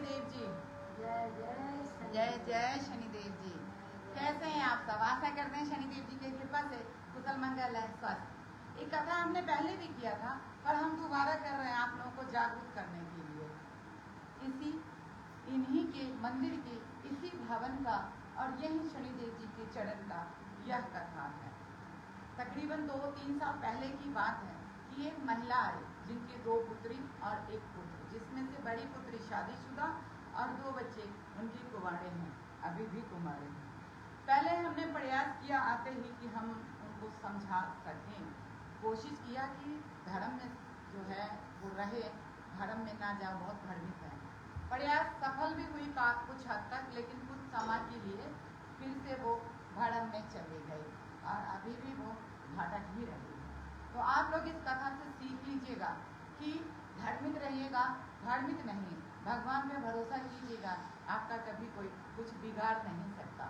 शनिदेव जी। जय जय शनिदेव जी। कैसे हैं आप सब? आशा करते हैं शनिदेव जी की कृपा से कुशल मंगल है, स्वस्थ। एक कथा हमने पहले भी किया था, पर हम दोबारा कर रहे हैं आप लोगों को जागरूक करने के लिए। इन्हीं के मंदिर के इसी भवन का और यही शनिदेव जी के चरण का यह कथा है। तकरीबन 2-3 साल पहले की बात है कि एक महिला आई जिनकी 2 पुत्री और 1 पुत्र, जिसमें से बड़ी पुत्री शादीशुदा और 2 बच्चे उनके कुंवारे हैं, अभी भी कुंवारे हैं। पहले हमने प्रयास किया आते ही कि हम उनको समझा सकें, कोशिश किया कि धर्म में जो है वो रहे, धर्म में ना जाओ, बहुत भ्रमित है। प्रयास सफल भी हुई कुछ हद तक, लेकिन कुछ समय के लिए फिर से वो भरम में चले गए और अभी भी वो भटक ही रही है। तो आप लोग इस कथा से सीख लीजिएगा कि धार्मिक रहिएगा, धार्मिक नहीं, भगवान पे भरोसा कीजिएगा, आपका कभी कोई कुछ बिगाड़ नहीं सकता।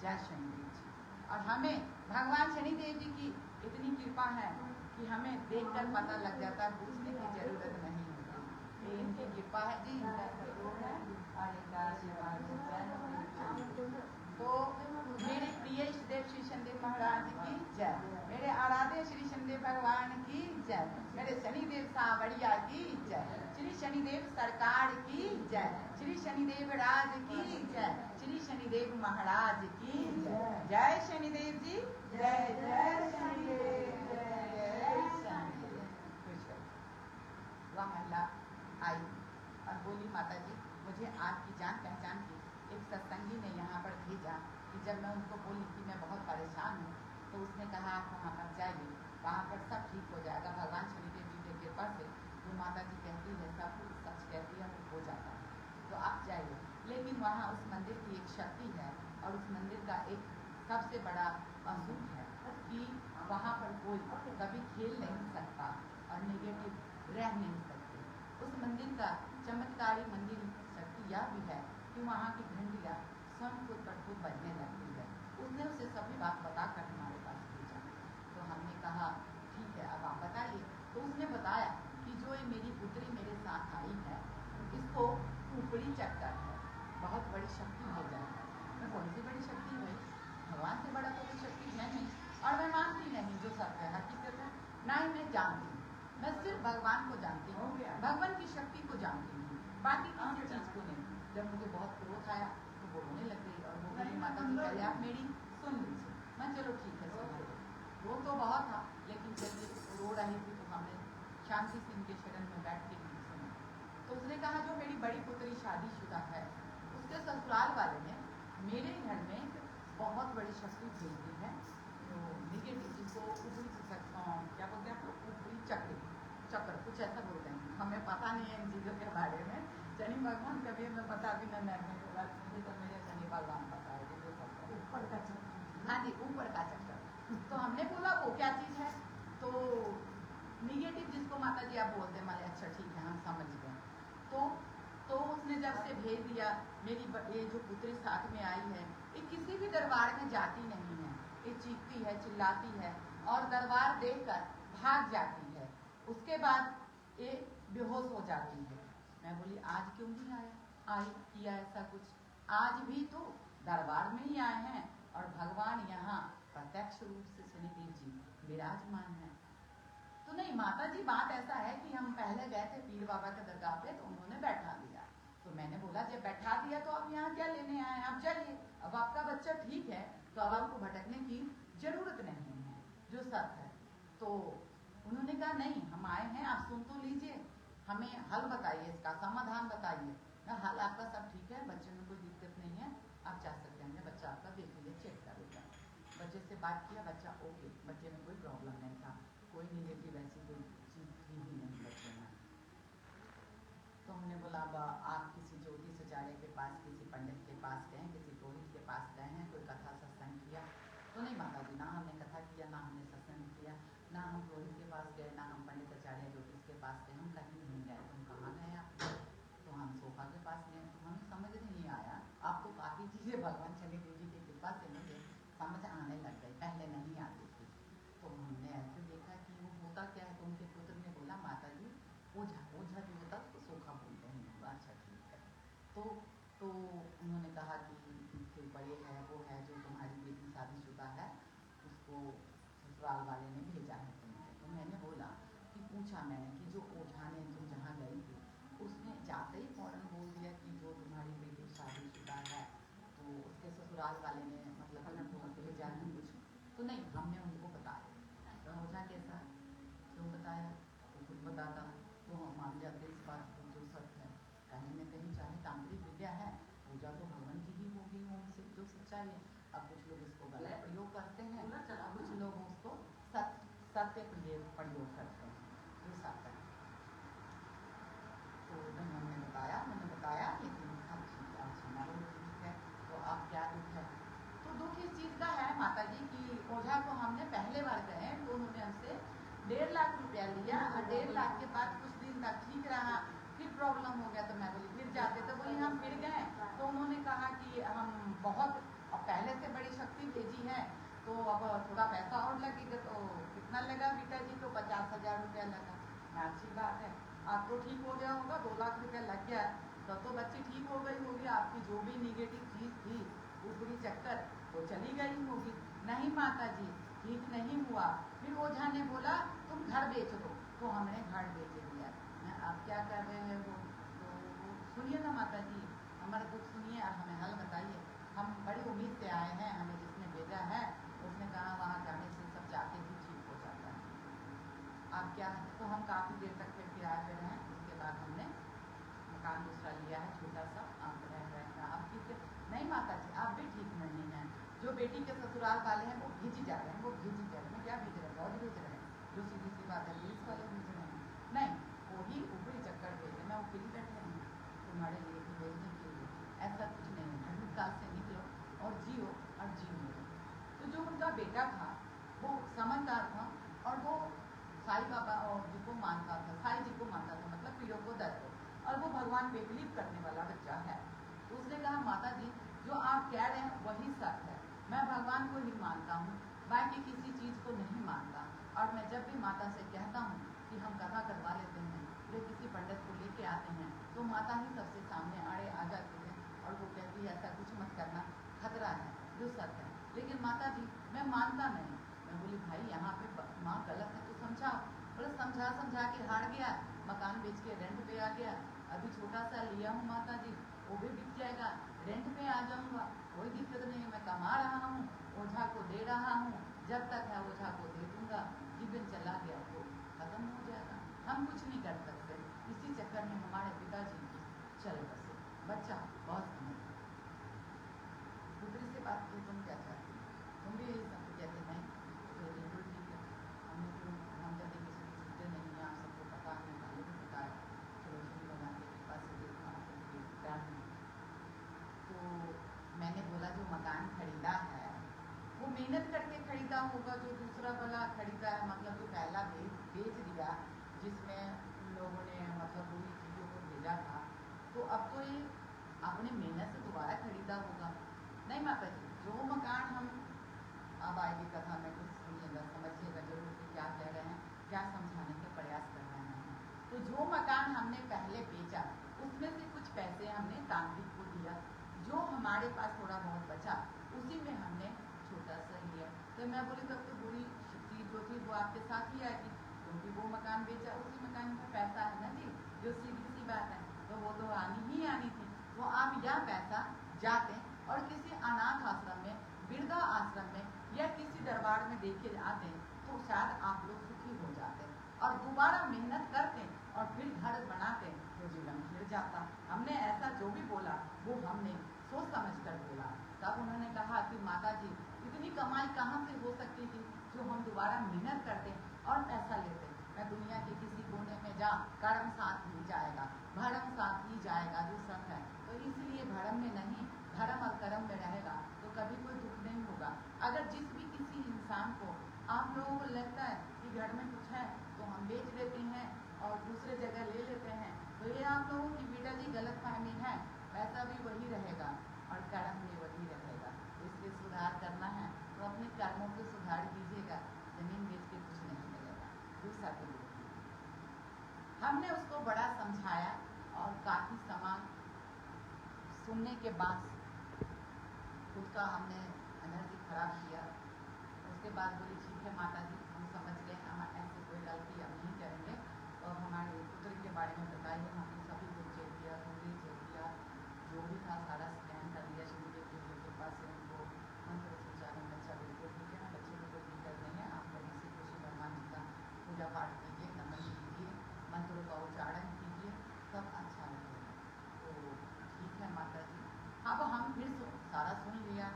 जय शनिदेव जी। और हमें भगवान शनिदेव जी की इतनी कृपा है कि हमें देखकर पता लग जाता है, पूछने की जरूरत नहीं होती। ये इनकी कृपा है जी, इनका सहयोग है और इनका आशीर्वाद है। तो मेरे प्रिय इष्टदेव श्री शनिदेव महाराज की जय, मेरे आराध्य श्री शनिदेव भगवान की जय, मेरे शनिदेव सावड़िया की जय, श्री शनिदेव सरकार की जय, श्री शनिदेव राज की जय, श्री शनिदेव महाराज की जय। जय शनिदेव जी। जय जय शनिदेव, जय जय शनिदेव। वह महिला आई और बोली, माता जी मुझे आपकी जान पहचान की एक सत्संगी ने यहाँ पर भेजा कि जब मैं उनको बोली कि मैं बहुत परेशान हूँ, तो उसने कहा आप वहाँ पर जाइए, वहाँ पर सब ठीक हो जाएगा, भगवान शनिदेव जी के कृपा से जो माता जी कहती है सब सच कहती है, वो हो जाता है, तो आप जाइए। लेकिन वहाँ उस मंदिर की एक शक्ति है और उस मंदिर का एक सबसे बड़ा असूल है कि वहाँ पर कोई कभी खेल नहीं सकता और नेगेटिव रह नहीं सकते। उस मंदिर का चमत्कारी मंदिर शक्ति यह भी है कि वहाँ की घंटियाँ स्वयं खुद पर खुद बजने लगती है। उसने उसे सभी बात बताकर हमारे पास भेजा, तो हमने कहा ठीक है अब आप बताइए। तो उसने बताया कि जो ये मेरी पुत्री मेरे साथ आई है, इसको ऊपरी चक्कर है, बहुत बड़ी शक्ति हो जाए। मैं कौन सी बड़ी शक्ति भाई, भगवान से बड़ा तो कोई शक्ति है नहीं, और मैं मानती नहीं जो सत्य है, हकीकत है, ना ही मैं जानती हूँ। मैं सिर्फ भगवान को जानती हूँ, भगवान की शक्ति को जानती हूँ, बाकी किसी चीज को नहीं। जब मुझे बहुत क्रोध आया तो वो रोने लग गई और वो बोली माता जी पहले आप मेरी सुन लीजिए। मैं चलो ठीक है सुन लो। वो तो बहुत था, लेकिन जब ये रो रही थी तो हमने शांति से इनके शरण में बैठ के सुना। तो उसने कहा जो मेरी बड़ी पुत्री शादीशुदा है, उसके ससुराल वाले ने मेरे घर में बहुत बड़ी शक्ति भेज दी है, तो निगेटिव जिसको ऊपरी क्या बोलते हैं आप, ऊपरी चक्र कुछ ऐसा बोलते हैं, हमें पता नहीं है इन चीज़ों के बारे में। शनि भगवान कभी हमें पता भी ना नहीं होगा, तो मेरे शनि भगवान पता है ऊपर का चक्कर। हाँ जी, ऊपर का चक्कर। तो हमने बोला वो क्या चीज़ है, तो निगेटिव जिसको माता जी आप बोलते हैं, माले अच्छा ठीक है हम समझ गए। तो उसने जब से भेज दिया, मेरी ये जो पुत्री साथ में आई है, ये किसी भी दरबार में जाती नहीं है, ये चीखती है, चिल्लाती है और दरबार देखकर भाग जाती है। उसके बाद ये बेहोश हो जाती है। मैं बोली आज क्यों नहीं आई किया ऐसा कुछ, आज भी तो दरबार में ही आए हैं और भगवान यहाँ प्रत्यक्ष रूप से शनिदेव जी विराजमान है। तो नहीं माता जी, बात ऐसा है कि हम पहले गए थे पीर बाबा के दरगाह पे, तो उन्होंने बैठा दिया, तो मैंने बोला जब बैठा दिया तो आप यहाँ क्या लेने आए, आप जाइए, अब आपका बच्चा ठीक है तो अब आपको भटकने की जरूरत नहीं है, जो सत्य है। तो उन्होंने कहा नहीं हम आए हैं, आप सुन तो लीजिए, हमें हल बताइए, इसका समाधान बताइए। हल आपका सब ठीक है, बच्चे में कोई दिक्कत नहीं है, आप जा सकते हैं, बच्चा आपका देख लीजिए, चेक कर लीजिए। बच्चे से बात किया, बच्चा ओके, बच्चे में कोई प्रॉब्लम नहीं था, कोई निगेटिव ऐसी कोई चीज थी ही नहीं बच्चे में। तो हमने बोला अब आप किसी ज्योतिषाचार्य के पास, किसी पंडित के पास गए, किसी पुरोहित के पास गए हैं, कोई कथा सत्संग किया? तो नहीं माता जी, ना हमने कथा किया, ना हमने सत्संग किया, ना हम पुरोहित के पास गए, ना हम पंडित आचार्य ज्योतिष के पास गए, हम कहीं नहीं गए। तुम कहाँ गए आप? तो हम सोफा के पास गए, तो हमें समझ नहीं आया। आप तो काफ़ी चीज़ें भगवान शनिदेव जी की कृपा से मुझे समझ आने लग गई, पहले नहीं आती थी। तो हमने ऐसे देखा कि वो होता क्या है, तो उनके ससुराल वाले ने भेजा है तुमसे। तो मैंने बोला कि पूछा मैंने कि जो ओझा ने तुम जहाँ गई थी उसने जाते ही फ़ौरन बोल दिया कि जो तुम्हारी बेटी शादीशुदा है तो उसके ससुराल वाले ने मतलब उनको भेजा है कुछ। तो नहीं, हमने उनको बताया। तो ओझा कैसा क्यों बताया, वो खुद बताता तो हम मान जाते इस बात को, जो सत्य है। कहीं न कहीं चाहे तांत्रिक विद्या है, पूजा तो भगवान की ही होगी उनसे जो सच्चाई है। अब कुछ लोग इसको गलत प्रयोग करते हैं, कुछ लोग उसको सत्य प्रयोग करते हैं, जो सत्य है। तो नहीं हमने बताया लेकिन हमारे ठीक है। तो अब क्या दुख है? तो दुख इस चीज़ का है माता जी कि ओझा को हमने पहले बार गए तो उन्होंने हमसे 1.5 लाख रुपया लिया और 1.5 लाख के बाद कुछ दिन तक ठीक रहा, फिर प्रॉब्लम हो गया। तो मैं बोली फिर जाते, तो वही हम फिर गए तो उन्होंने कहा कि हम बहुत अब पहले से बड़ी शक्ति भेजी है तो अब थोड़ा पैसा और लगेगा। तो कितना लगा बेटा जी? तो 50,000 रुपया लगा। अच्छी बात है, आप तो ठीक हो गया होगा, 2 लाख रुपया लग गया तो बच्ची ठीक हो गई होगी, आपकी जो भी निगेटिव चीज़ थी ऊपरी चक्कर वो चली गई होगी। नहीं माता जी, ठीक नहीं हुआ। फिर ओझा ने बोला तुम घर बेच दो, तो हमने घर बेच दिया। आप क्या कर रहे हैं वो? तो सुनिए ना माता जी, हमारा दुख सुनिए और हमें हल बताइए। हम बड़ी उम्मीद से आए हैं, हमें जिसने भेजा है उसने कहा वहाँ जाने से सब जाके भी ठीक हो जाता है। आप क्या? तो हम काफ़ी देर तक फिर किराए पे रहे। उसके बाद हमने मकान दूसरा लिया है छोटा सा, आप रह रहे हैं। आप ठीक है? नहीं माता जी, आप भी ठीक नहीं हैं। जो बेटी के ससुराल वाले हैं वो भेज ही जा रहे हैं, वो भेज ही जा रहे हैं। क्या भेज रहे हैं? फौज भेज रहे हैं, जो सीधी सी बात है पुलिस वाले भेज रहे हैं। नहीं, वही ऊपरी चक्कर भेज रहे हैं। वो फ्री बैठे हैं तुम्हारे लिए कि भेजने के लिए, ऐसा कुछ नहीं है। धार्मिक काल से निकलो और जियो और जियो। तो जो उनका बेटा था वो समझदार था और वो साईं बाबा और जी को मानता था, साईं जी को मानता था, मतलब पीरों को दर को, और वो भगवान पे बिलीव करने वाला बच्चा है। तो उसने कहा माता जी जो आप कह रहे हैं वही सत्य है, मैं भगवान को ही मानता हूँ, बाकी किसी चीज़ को नहीं मानता। और मैं जब भी माता से कहता हूँ कि हम कथा करवा लेते हैं या किसी पंडित को लेके आते हैं तो माता ही सबसे सामने आड़े आ जाती है और वो कहती है ऐसा कुछ मत करना, खतरा है, जो सत्य है। लेकिन माता जी मैं मानता नहीं। मैं बोली भाई यहाँ पे माँ गलत है तो समझाओ। बोले समझा के हार गया, मकान बेच के रेंट पे आ गया। अभी छोटा सा लिया हूँ माता जी, वो भी बिक जाएगा, रेंट पे आ जाऊँगा, कोई दिक्कत नहीं, मैं कमा रहा हूँ, ओझा को दे रहा हूँ, जब तक है ओझा को दे दूँगा, जीवन चला गया तो खत्म हो जाएगा, हम कुछ नहीं कर सकते। इसी चक्कर में हमारे पिताजी चल बसे। बच्चा बहुत समझदार, पुत्री से बात की तुम क्या चाहती, तुम भी यही सब कहते नहीं, तो बिल्कुल ठीक है। हमने तो हम कहते किसी को छूटते नहीं है, आप सबको पता है, पहले भी बताया, चलो छुट्टी बना के कृपा से देखना आपको प्यार नहीं। तो मैंने बोला जो मकान खरीदा है वो मेहनत करके खरीदा होगा, जो दूसरा वाला खरीदा है मतलब जो पहला बेच दिया जिसमें उन लोगों ने मतलब बुरी चीज़ों को भेजा था, तो अब तो ये अपने मेहनत से दोबारा खरीदा होगा। नहीं माता जी, जो मकान हम अब आएगी कथा में कुछ सुनिएगा, समझिएगा जरूर कि क्या कह रहे हैं, क्या समझाने का प्रयास कर रहे हैं। तो जो मकान हमने पहले बेचा उसमें से कुछ पैसे हमने तांत्रिक को दिया, जो हमारे पास थोड़ा बहुत बचा उसी में हमने छोटा सा लिया। तो मैं बोली तब तो बुरी चीज जो थी वो आपके साथ ही आएगी, क्योंकि वो मकान बेचा उसी मकान में पैसा है ना जी, जो सीधी सी बात है, तो वो तो आनी ही आनी थी। तो आप यह पैसा जाते और किसी अनाथ आश्रम में, वृद्धा आश्रम में या किसी दरबार में देके आते तो शायद आप लोग सुखी हो जाते और दोबारा मेहनत करते और फिर घर बनाते तो जीवन फिर जाता। हमने ऐसा जो भी बोला वो हमने सोच समझ कर बोला। तब उन्होंने कहा कि माता जी इतनी कमाई कहाँ से हो सकती थी जो हम दोबारा मेहनत करते और पैसा लेते। मैं दुनिया के किसी कोने में जा, कर्म साथ ही जाएगा, भरम साथ ही जाएगा, जो सत्य है। तो इसलिए भरम में नहीं, धर्म और कर्म में रहेगा तो कभी कोई दुख नहीं होगा। अगर जिस भी किसी इंसान को आप लोगों को लगता है कि घर में कुछ है तो हम बेच देते हैं और दूसरे जगह ले लेते हैं, तो ये आप लोगों की बेटा जी गलत फहमी है। पैसा भी वही रहेगा और कर्म भी वही रहेगा। इसलिए सुधार करना है तो अपने कर्मों को सुधार कीजिएगा, जमीन बेच के कुछ नहीं मिलेगा। दूसरा तो हमने उसको बड़ा समझाया और काफ़ी सामान सुनने के बाद खुद का हमने एनर्जी खराब किया। उसके बाद बोली ठीक है माता जी गलती अब नहीं करेंगे। और हमारे पुत्र के बारे में बताइए, हमने सभी कुछ चेक किया, चेक किया, जो भी था सारा स्कैन कर लिया शनिदेव के पास से उनको मंत्र उच्चारण बच्चा बिल्कुल ठीक है, बच्चे को कोई दिक्कत नहीं है। आप लोग इसी खुशी भगवान जी का पूजा पाठ कीजिए, नमन कीजिए, मंत्रों का उच्चारण कीजिए, सब अच्छा लगेगा। तो ठीक है माता जी। अब हम फिर सारा सुन लिया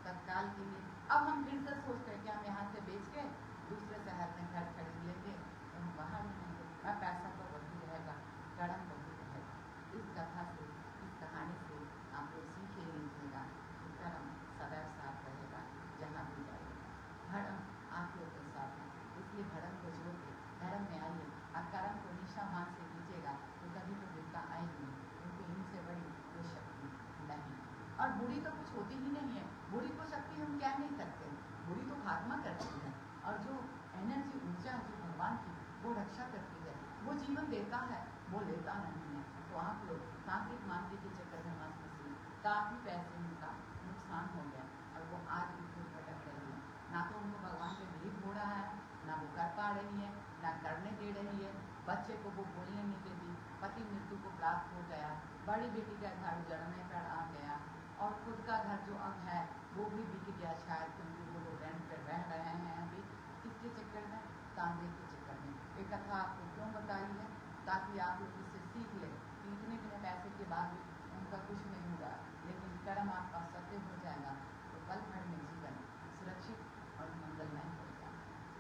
तत्काल के लिए। अब हम फिर से सोचते हैं कि हम यहाँ से बेच के दूसरे शहर में घर खरीद लेंगे, तो हम वहाँ मिलेंगे, पैसा तो वही रहेगा, कर्म वही रहेगा। इस कथा से, इस कहानी से आप लोग सीख ले लीजिएगा कि कर्म सदैव साथ रहेगा जहाँ भी जाएगा। धर्म आप लोग के साथ है, इसलिए धर्म को छोड़ के धर्म में आइए। और कर्म को निष्ठावान से कीजिएगा तो कभी तो विपदा आएगी नहीं, क्योंकि इनसे बड़ी कोई शक्ति नहीं। और बुरी तो कुछ होती ही नहीं है, बुरी को शक्ति हम क्या नहीं सकते, बुरी तो खात्मा करती है। और जो एनर्जी ऊर्जा जो भगवान की वो रक्षा करती है, वो जीवन देता है, वो लेता नहीं है। तो आप लोग तांत्रिक मानने के चक्कर में मत फंसिए। काफ़ी पैसे उनका नुकसान हो गया और वो आज भी खुद भटक रही है। ना तो उनको भगवान से भेद हो रहा है, ना वो कर पा रही है, ना करने दे रही है। बच्चे को वो बोलने नहीं देती, पति मृत्यु को प्राप्त हो गया, बड़ी बेटी का घर जड़ने पर आ गया, और खुद का घर जो अब है वो भी बिक गया शायद, क्योंकि वो लोग रेंट पर रह रहे हैं अभी। किसके चक्कर में? तांत्रिक के चक्कर में। ये कथा आपको क्यों बताई है? ताकि आप लोग इससे सीख लें कि इतने पैसे के बाद भी उनका कुछ नहीं हुआ, लेकिन कर्म आपका सत्य हो जाएगा तो पल भर में जीवन सुरक्षित और मंगलमय हो जाएगा।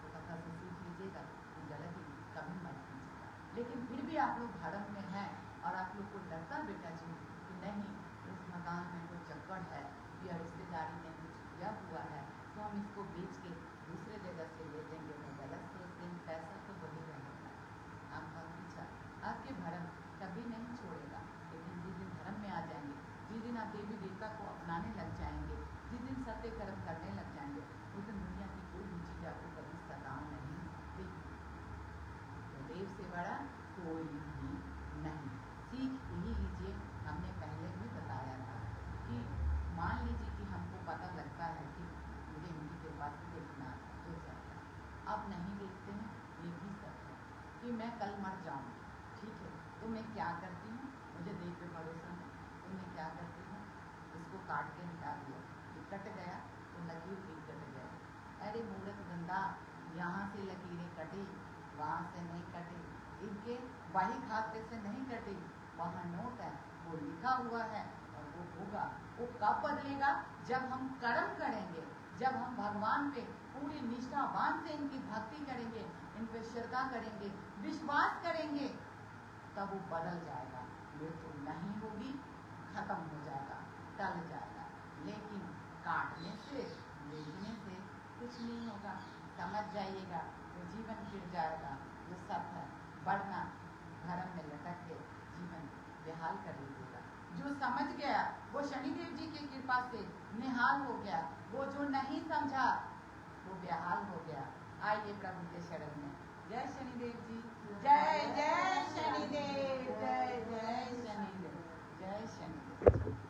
तो कथा से सीख लीजिएगा कि गलती कभी मत कीजिएगा। लेकिन फिर भी आप लोग धर्म में हैं और आप लोग को लगता बेटा जी कि नहीं इस मकान में कोई चक्कर है या रिश्तेदारी ने कुछ किया हुआ है, तो हम इसको बेच के दूसरे जगह से ले लेंगे, तो गलत सोचते हैं। पैसा तो वही रहेगा, आपका पीछा आपके धर्म कभी नहीं छोड़ेगा। लेकिन जिस दिन धर्म में आ जाएंगे, जिस दिन आप देवी देवता को अपनाने लग जाएंगे, जिस दिन सत्य कर्म करने लग जाएंगे, उस दिन दुनिया की कोई भी चीज़ आपको कभी सताव नहीं देगी। तो देव से बड़ा कोई भी नहीं। सीख यही लीजिए, हमने पहले भी बताया था कि मान लीजिए कि हमको पता लगता है कि मुझे उनकी कृपा से देखना तो सकता है, अब नहीं देखते हैं, ये भी सच है कि मैं कल मर जाऊँ, ठीक है, तो मैं क्या करती हूँ, मुझे देख पे भरोसा है, तो मैं क्या करती हूँ, इसको काट के निकाल दिया, ये कट गया तो लकीर भी कट गया। अरे मूर्ख गंदा, यहाँ से लकीरें कटी, वहाँ से नहीं कटी, इनके वही खाते से नहीं कटी, वहाँ नोट है, वो लिखा हुआ है और वो होगा। वो कब बदलेगा? जब हम कर्म करेंगे, जब हम भगवान पे पूरी निष्ठावान से इनकी भक्ति करेंगे, इन पे श्रद्धा करेंगे, विश्वास करेंगे, तब वो बदल जाएगा। मृत्यु नहीं होगी, खत्म हो जाएगा, टल जाएगा। लेकिन काटने से, बेचने से कुछ नहीं होगा। समझ जाइएगा तो जीवन गिर जाएगा, जो सब है। बढ़ना धर्म में लटक के जीवन बेहाल कर लीजिएगा। जो समझ गया वो शनिदेव जी की कृपा से निहाल हो गया, वो जो नहीं समझा वो बेहाल हो गया। आइए प्रभु के शरण में। जय शनिदेव जी, जय जय शनिदेव, जय जय शनिदेव, जय शनिदेव।